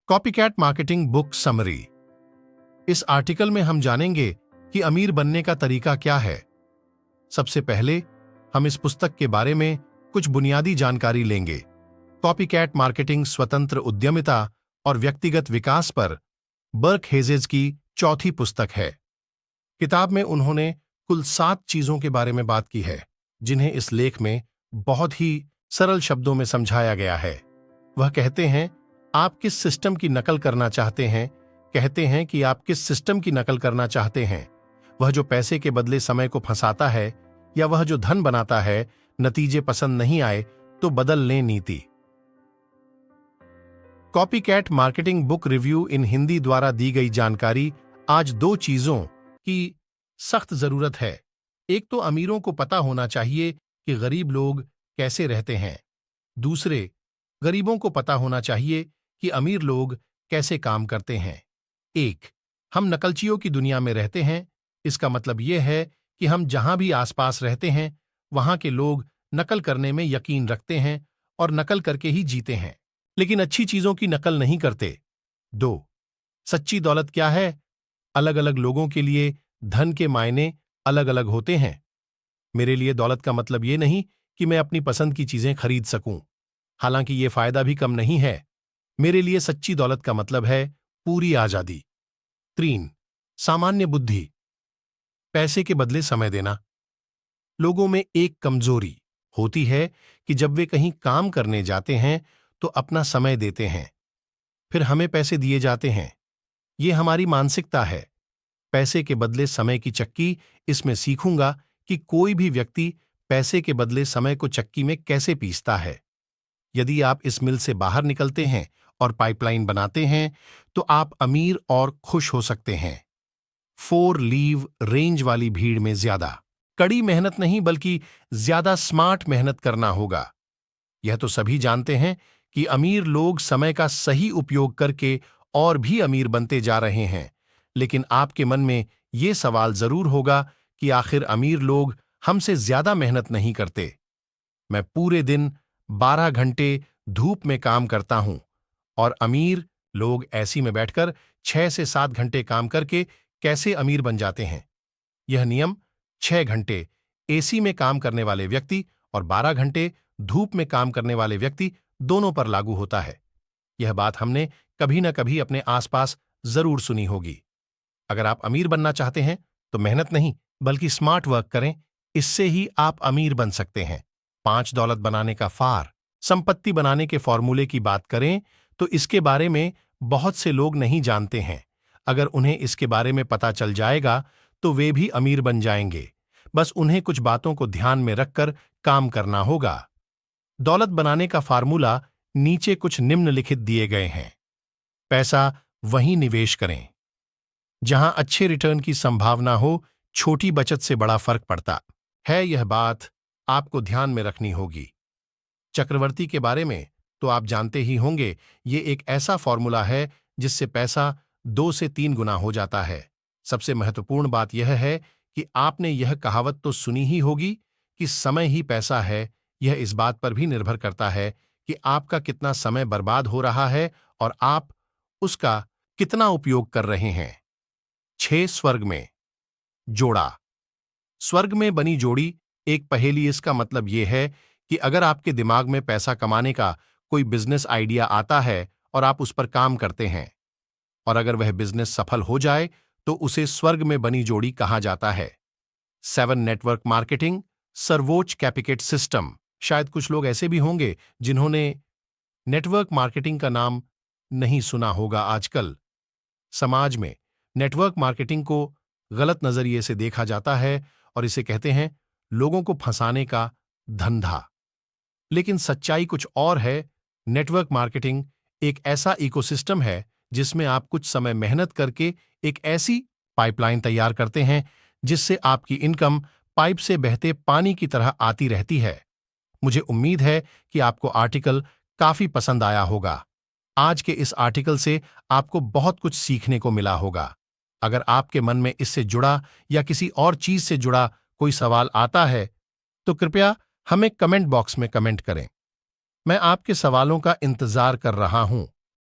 Copycat marketing book summary. इस article में हम जानेंगे कि अमीर बनने का तरीका क्या है। सबसे पहले हम इस पुस्तक के बारे में कुछ बुनियादी जानकारी लेंगे। कॉपीकैट मार्केटिंग स्वतंत्र उद्यमिता और व्यक्तिगत विकास पर बर्क हेजेज की चौथी पुस्तक है। किताब में उन्होंने कुल 7 चीजों के बारे में बात की है, जिन्हें इस लेख में बहुत ही सरल शब्दों में समझाया गया है। वह कहते हैं, आप किस सिस्टम की नकल करना चाहते हैं? कहते हैं कि आप किस सिस्टम की नकल करना चाहते हैं? वह जो पैसे के बदले समय को फंसाता है या वह जो धन बनाता है? नतीजे पसंद नहीं आए तो बदल लें नीति। कॉपीकैट मार्केटिंग बुक रिव्यू इन हिंदी द्वारा दी गई जानकारी। आज 2 चीजों की सख्त जरूरत है। एक तो अमीरों को पता होना चाहिए कि गरीब लोग कैसे रहते हैं। दूसरे, गरीबों को पता होना चाहिए कि अमीर लोग कैसे काम करते हैं। 1, हम नकलचियों की दुनिया में रहते हैं। इसका मतलब यह है कि हम जहां भी आसपास रहते हैं वहां के लोग नकल करने में यकीन रखते हैं और नकल करके ही जीते हैं, लेकिन अच्छी चीजों की नकल नहीं करते। 2, सच्ची दौलत क्या है? अलग अलग लोगों के लिए धन के मायने अलग अलग होते हैं। मेरे लिए दौलत का मतलब यह नहीं कि मैं अपनी पसंद की चीजें खरीद सकूं, हालांकि यह फायदा भी कम नहीं है। मेरे लिए सच्ची दौलत का मतलब है पूरी आजादी। 3, सामान्य बुद्धि, पैसे के बदले समय देना। लोगों में एक कमजोरी होती है कि जब वे कहीं काम करने जाते हैं तो अपना समय देते हैं, फिर हमें पैसे दिए जाते हैं। यह हमारी मानसिकता है। पैसे के बदले समय की चक्की। इसमें सीखूंगा कि कोई भी व्यक्ति पैसे के बदले समय को चक्की में कैसे पीसता है। यदि आप इस मिल से बाहर निकलते हैं और पाइपलाइन बनाते हैं तो आप अमीर और खुश हो सकते हैं। 4 लीव रेंज वाली भीड़ में ज्यादा कड़ी मेहनत नहीं बल्कि ज्यादा स्मार्ट मेहनत करना होगा। यह तो सभी जानते हैं कि अमीर लोग समय का सही उपयोग करके और भी अमीर बनते जा रहे हैं, लेकिन आपके मन में यह सवाल जरूर होगा कि आखिर अमीर लोग हमसे ज्यादा मेहनत नहीं करते। मैं पूरे दिन 12 घंटे धूप में काम करता हूं और अमीर लोग ऐसी में बैठकर 6 से 7 घंटे काम करके कैसे अमीर बन जाते हैं। यह नियम 6 घंटे एसी में काम करने वाले व्यक्ति और 12 घंटे धूप में काम करने वाले व्यक्ति दोनों पर लागू होता है। यह बात हमने कभी न कभी अपने आसपास जरूर सुनी होगी। अगर आप अमीर बनना चाहते हैं तो मेहनत नहीं बल्कि स्मार्ट वर्क करें। इससे ही आप अमीर बन सकते हैं। 5 दौलत बनाने का फार। संपत्ति बनाने के फॉर्मूले की बात करें तो इसके बारे में बहुत से लोग नहीं जानते हैं। अगर उन्हें इसके बारे में पता चल जाएगा तो वे भी अमीर बन जाएंगे। बस उन्हें कुछ बातों को ध्यान में रखकर काम करना होगा। दौलत बनाने का फार्मूला नीचे कुछ निम्नलिखित दिए गए हैं। पैसा वहीं निवेश करें जहां अच्छे रिटर्न की संभावना हो। छोटी बचत से बड़ा फर्क पड़ता है, यह बात आपको ध्यान में रखनी होगी। चक्रवर्ती के बारे में तो आप जानते ही होंगे। ये एक ऐसा फॉर्मूला है जिससे पैसा 2 से 3 गुना हो जाता है। सबसे महत्वपूर्ण बात यह है कि आपने यह कहावत तो सुनी ही होगी कि समय ही पैसा है। यह इस बात पर भी निर्भर करता है कि आपका कितना समय बर्बाद हो रहा है और आप उसका कितना उपयोग कर रहे हैं। 6 स्वर्ग में जोड़ा। स्वर्ग में बनी जोड़ी एक पहेली। इसका मतलब यह है कि अगर आपके दिमाग में पैसा कमाने का कोई बिजनेस आइडिया आता है और आप उस पर काम करते हैं और अगर वह बिजनेस सफल हो जाए तो उसे स्वर्ग में बनी जोड़ी कहा जाता है। 7 नेटवर्क मार्केटिंग सर्वोच्च कैपिकेट सिस्टम। शायद कुछ लोग ऐसे भी होंगे जिन्होंने नेटवर्क मार्केटिंग का नाम नहीं सुना होगा। आजकल समाज में नेटवर्क मार्केटिंग को गलत नजरिए से देखा जाता है और इसे कहते हैं लोगों को फंसाने का धंधा। लेकिन सच्चाई कुछ और है। नेटवर्क मार्केटिंग एक ऐसा इकोसिस्टम है जिसमें आप कुछ समय मेहनत करके एक ऐसी पाइपलाइन तैयार करते हैं जिससे आपकी इनकम पाइप से बहते पानी की तरह आती रहती है। मुझे उम्मीद है कि आपको आर्टिकल काफी पसंद आया होगा। आज के इस आर्टिकल से आपको बहुत कुछ सीखने को मिला होगा। अगर आपके मन में इससे जुड़ा या किसी और चीज से जुड़ा कोई सवाल आता है तो कृपया हमें कमेंट बॉक्स में कमेंट करें। मैं आपके सवालों का इंतजार कर रहा हूं।